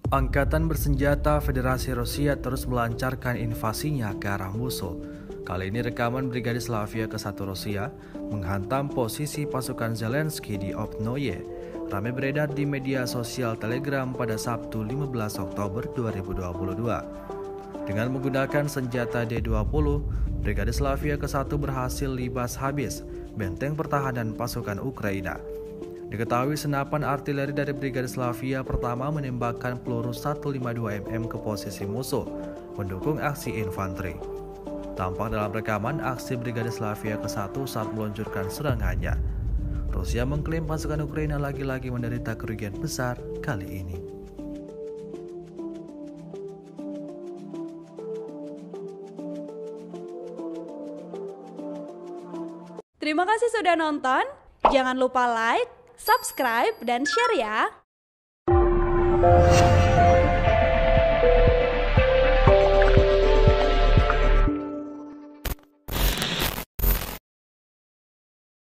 Angkatan bersenjata Federasi Rusia terus melancarkan invasinya ke arah musuh. Kali ini rekaman Brigade Slavia ke-1 Rusia menghantam posisi pasukan Zelensky di Opnoye ramai beredar di media sosial Telegram pada Sabtu 15 Oktober 2022. Dengan menggunakan senjata D-20, Brigade Slavia ke-1 berhasil libas habis benteng pertahanan pasukan Ukraina. Diketahui senapan artileri dari Brigade Slavia pertama menembakkan peluru 152 mm ke posisi musuh, mendukung aksi infanteri. Tampak dalam rekaman aksi Brigade Slavia ke-1 saat meluncurkan serangannya. Rusia mengklaim pasukan Ukraina lagi-lagi menderita kerugian besar kali ini. Terima kasih sudah nonton. Jangan lupa like, subscribe, dan share ya.